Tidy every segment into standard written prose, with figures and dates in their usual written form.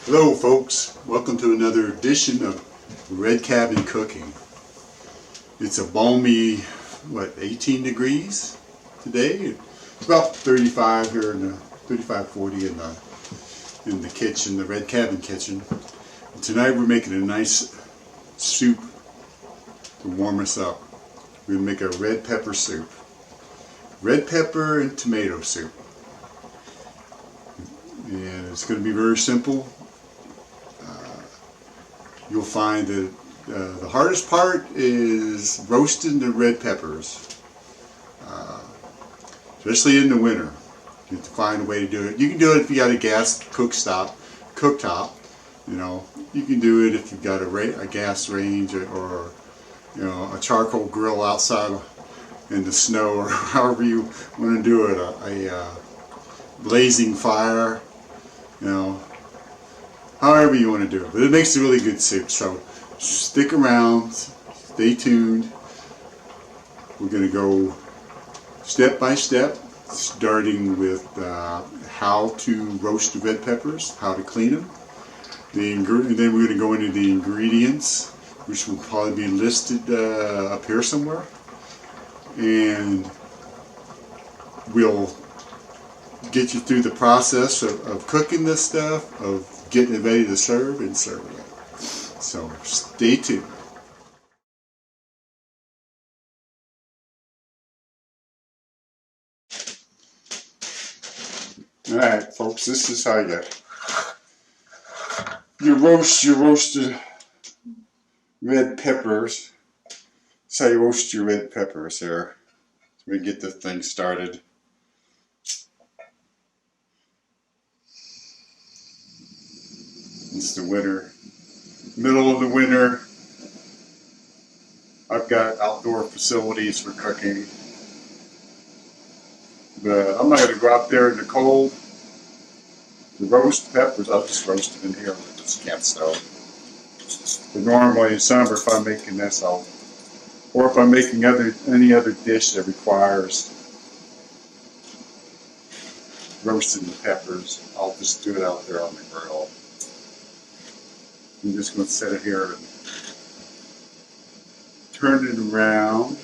Hello folks, welcome to another edition of Red Cabin Cooking. It's a balmy, 18 degrees today. It's about 35 here in the 35-40 in the kitchen, the Red Cabin kitchen. And tonight we're making a nice soup to warm us up. We're going to make a red pepper soup. Red pepper and tomato soup. And it's going to be very simple. You'll find that the hardest part is roasting the red peppers, especially in the winter. You have to find a way to do it. You can do it if you got a gas cooktop. You know, you can do it if you've got a gas range or a charcoal grill outside in the snow, or however you want to do it. A blazing fire, however you want to do it. But it makes a really good soup, so stick around, stay tuned. We're going to go step by step, starting with how to roast the red peppers, how to clean them. And then we're going to go into the ingredients, which will probably be listed up here somewhere. And we'll get you through the process of cooking this stuff, of getting it ready to serve and serving it. So stay tuned. Alright folks, this is how you roast your roasted red peppers. This is how you roast your red peppers here. So we get this thing started. It's the winter, middle of the winter. I've got outdoor facilities for cooking, but I'm not going to go out there in the cold to roast peppers. I'll just roast them in here with this camp stove. But normally in summer, if I'm making this, or if I'm making any other dish that requires roasting the peppers, I'll just do it out there on the grill. I'm just going to set it here and turn it around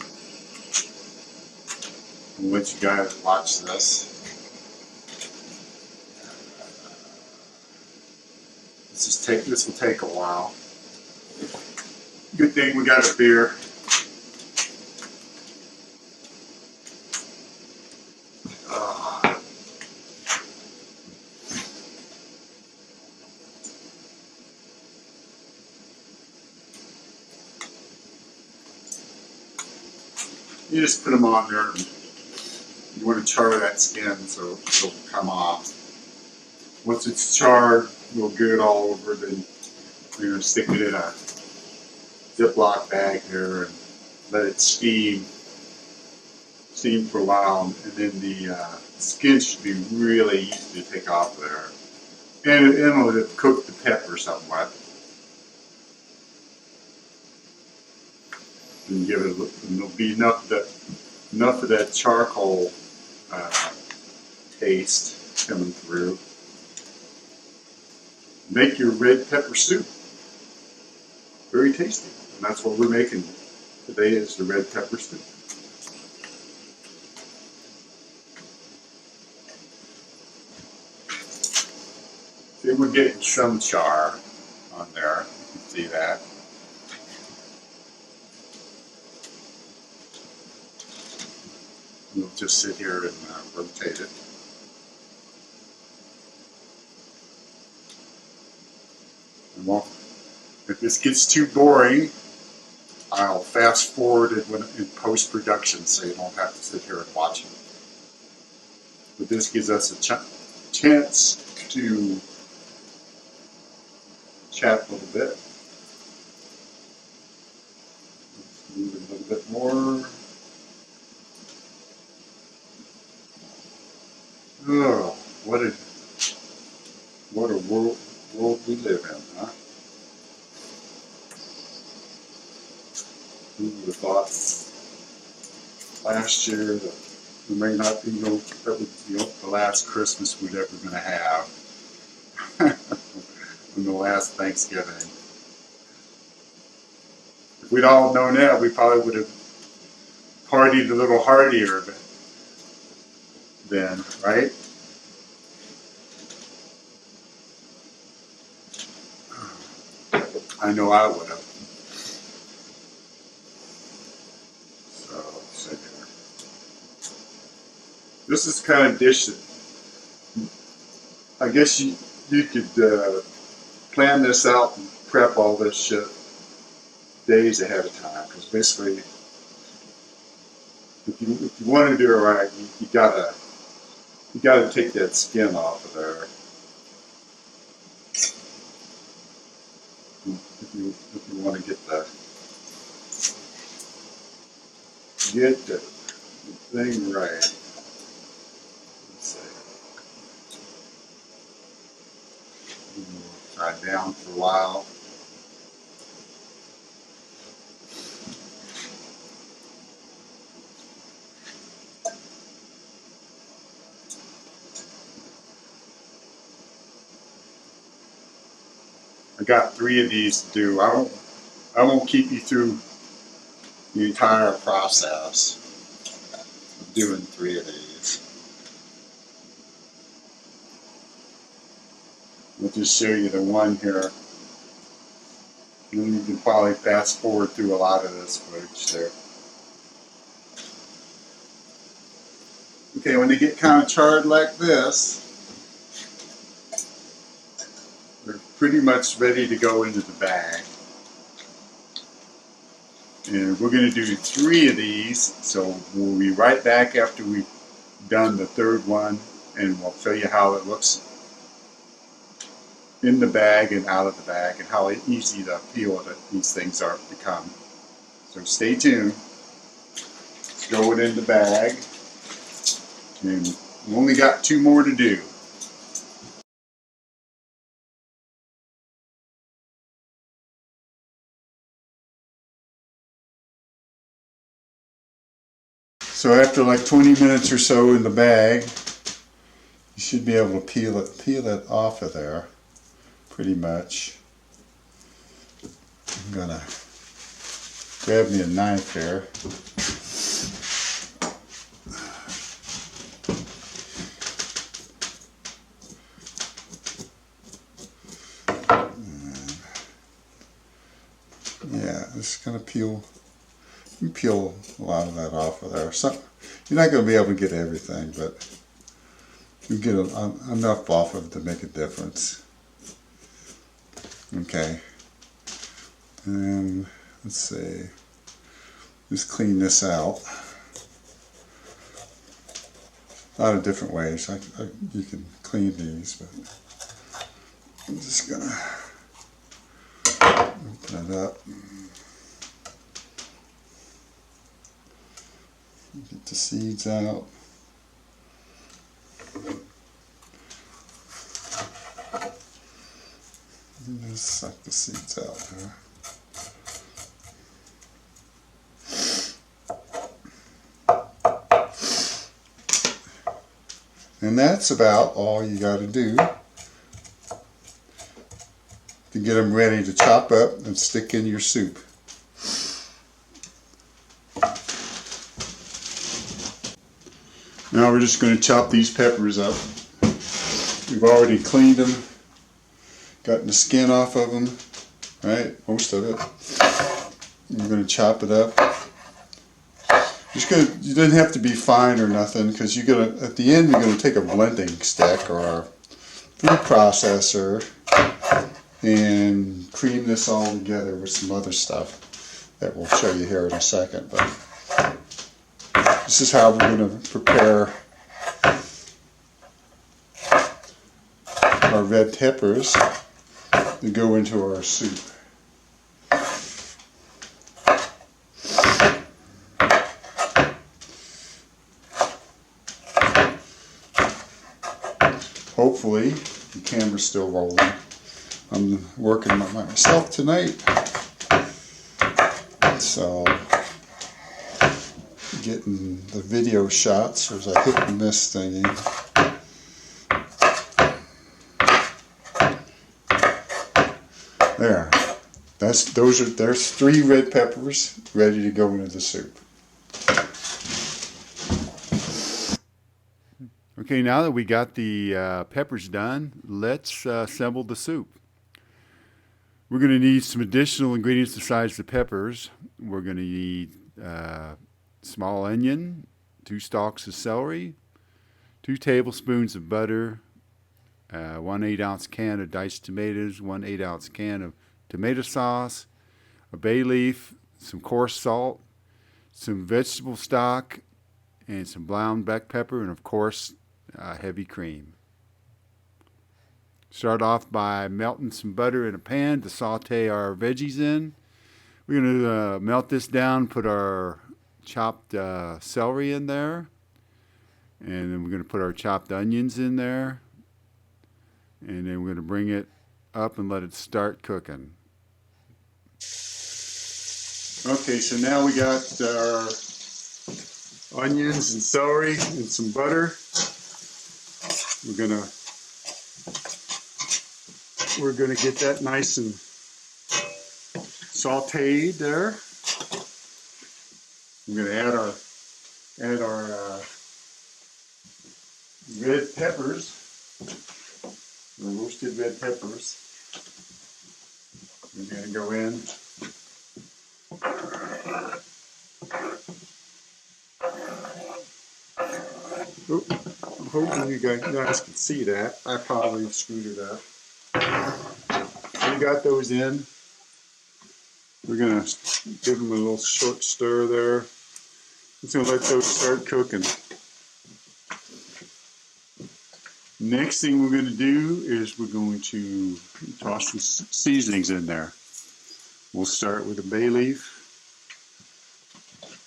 and let you guys watch this. This will take a while. Good thing we got a beer. You just put them on there, and you want to char that skin so it'll come off. Once it's charred real good all over, then you're going to stick it in a Ziploc bag here and let it steam for a while, and then the skin should be really easy to take off there. And it'll cook the pepper somewhat. And give it, and there'll be enough of that charcoal taste coming through. Make your red pepper soup. Very tasty, and that's what we're making today, is the red pepper soup. See, we're getting some char on there. You can see that. We'll just sit here and rotate it. And if this gets too boring, I'll fast forward it in post-production so you don't have to sit here and watch it. But this gives us a chance to chat a little bit. Let's move it a little bit more. Oh, what a world we live in, huh? Who would have thought last year that there may not be that was the last Christmas we're ever going to have. on the last Thanksgiving. If we'd all known that, we probably would have partied a little heartier then, right? I know I would have. So, let's see here. This is the kind of dish that I guess you could plan this out and prep all this shit days ahead of time. Because basically, if you want to do it right, you gotta take that skin off of there. If you want to get the thing right. Let's see. Try it down for a while. I got 3 of these to do. I won't keep you through the entire process of doing 3 of these. I'll just show you the one here. And then you can probably fast forward through a lot of this footage there. Okay, when they get kind of charred like this, they're pretty much ready to go into the bag. And we're going to do 3 of these, so we'll be right back after we've done the 3rd one, and we'll show you how it looks in the bag and out of the bag, and how easy to peel that these things are become. So stay tuned. Let's throw it in the bag, and we only got 2 more to do. So after like 20 minutes or so in the bag, you should be able to peel it off of there, pretty much. I'm gonna grab me a knife here. Yeah, just gonna peel a lot of that off of there. So you're not going to be able to get everything, but you get enough off of it to make a difference. Okay, and let's see, just clean this out. A lot of different ways you can clean these, but I'm just gonna open it up. Get the seeds out. And just suck the seeds out there. And that's about all you got to do to get them ready to chop up and stick in your soup. Now we're just going to chop these peppers up. We've already cleaned them, gotten the skin off of them, right? Most of it. We're going to chop it up. You don't have to be fine or nothing, because you're going to, at the end, you're going to take a blending stick or a food processor and cream this all together with some other stuff that we'll show you here in a second. But this is how we're going to prepare our red peppers to go into our soup. Hopefully, the camera's still rolling. I'm working on myself tonight, so getting the video shots as I hit and miss thingy. There. There's 3 red peppers ready to go into the soup. Okay, now that we got the peppers done, let's assemble the soup. We're going to need some additional ingredients besides the peppers. We're going to need small onion, 2 stalks of celery, 2 tablespoons of butter, 1 8-ounce can of diced tomatoes, 1 8-ounce can of tomato sauce, a bay leaf, some coarse salt, some vegetable stock, and some brown black pepper, and of course, heavy cream. Start off by melting some butter in a pan to saute our veggies in. We're going to melt this down, put our chopped celery in there, and then we're going to put our chopped onions in there, and then we're going to bring it up and let it start cooking. Okay, so now we got our onions and celery and some butter. We're gonna get that nice and sauteed there. We're gonna add our red peppers, the roasted red peppers. We're gonna go in. Oh, I'm hoping you guys can see that. I probably screwed it up. We got those in. We're gonna give them a little short stir there. Just gonna let those start cooking. Next thing we're gonna do is we're going to toss some seasonings in there. We'll start with a bay leaf.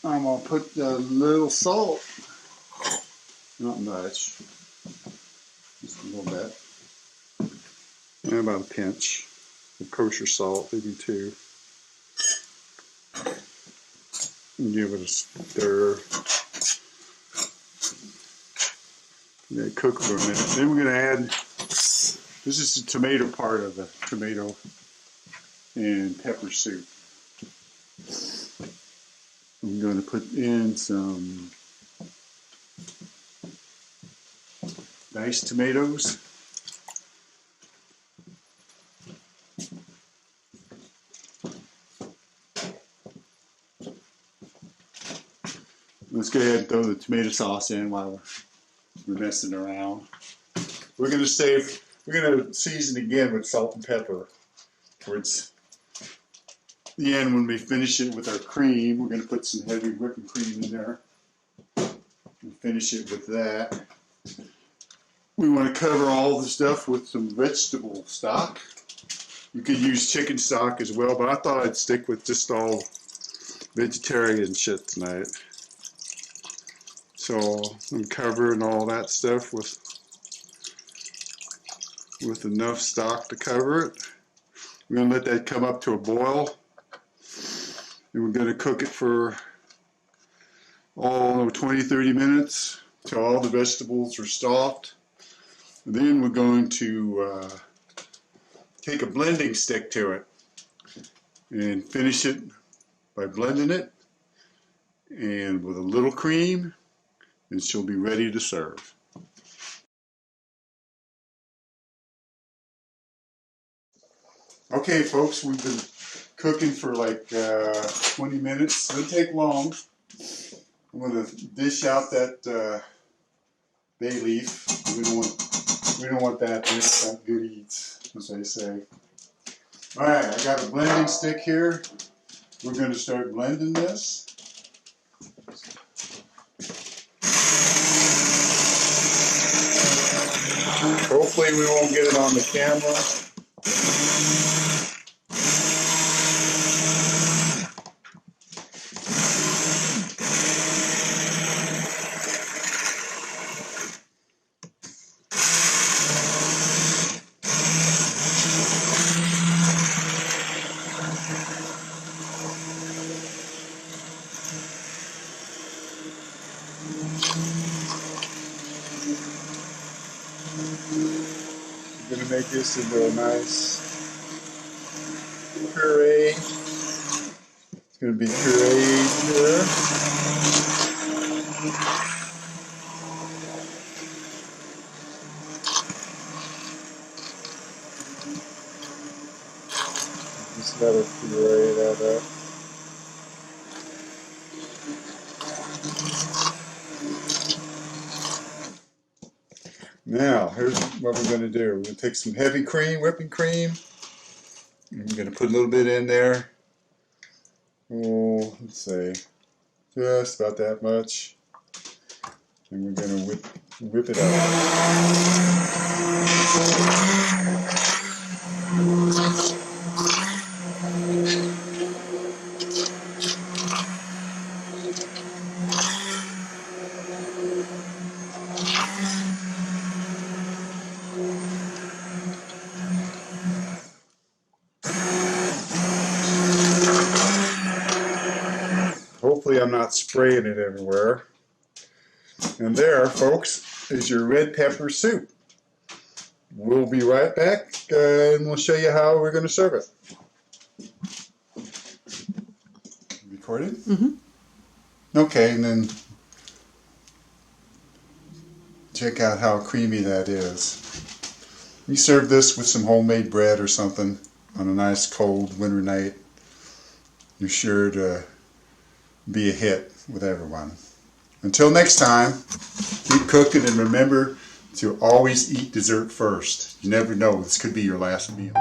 I'm gonna put a little salt. Not much. Just a little bit. And about a pinch of kosher salt, maybe 2. And give it a stir. Let it cook for a minute. Then we're going to add, this is the tomato part of the tomato and pepper soup. I'm going to put in some diced tomatoes. Let's go ahead and throw the tomato sauce in while we're messing around. We're going to season again with salt and pepper towards the end when we finish it with our cream. We're going to put some heavy whipping cream in there and finish it with that. We want to cover all the stuff with some vegetable stock. You could use chicken stock as well, but I thought I'd stick with just all vegetarian shit tonight. So I'm covering all that stuff with enough stock to cover it. We're going to let that come up to a boil. And we're going to cook it for 20-30 minutes till all the vegetables are soft. And then we're going to take a blending stick to it and finish it by blending it, and with a little cream, and she'll be ready to serve. Okay, folks, we've been cooking for like 20 minutes. It doesn't take long. I'm going to dish out that bay leaf. We don't want that. It's not good eats, as they say. All right, I got a blending stick here. We're going to start blending this. Hopefully we won't get it on the camera. I'm going to make this into a nice puree. It's going to be pureed here. Just let it puree that up. Now, here's what we're going to do. We're going to take some heavy cream, whipping cream. And we're going to put a little bit in there. Oh, let's say just about that much. And we're going to whip it up. Hopefully I'm not spraying it everywhere. And there, folks, is your red pepper soup. We'll be right back and we'll show you how we're going to serve it. Recorded? Mm-hmm. Okay, and then check out how creamy that is. You serve this with some homemade bread or something on a nice cold winter night. You're sure to be a hit with everyone. Until next time, keep cooking and remember to always eat dessert first. You never know, this could be your last meal.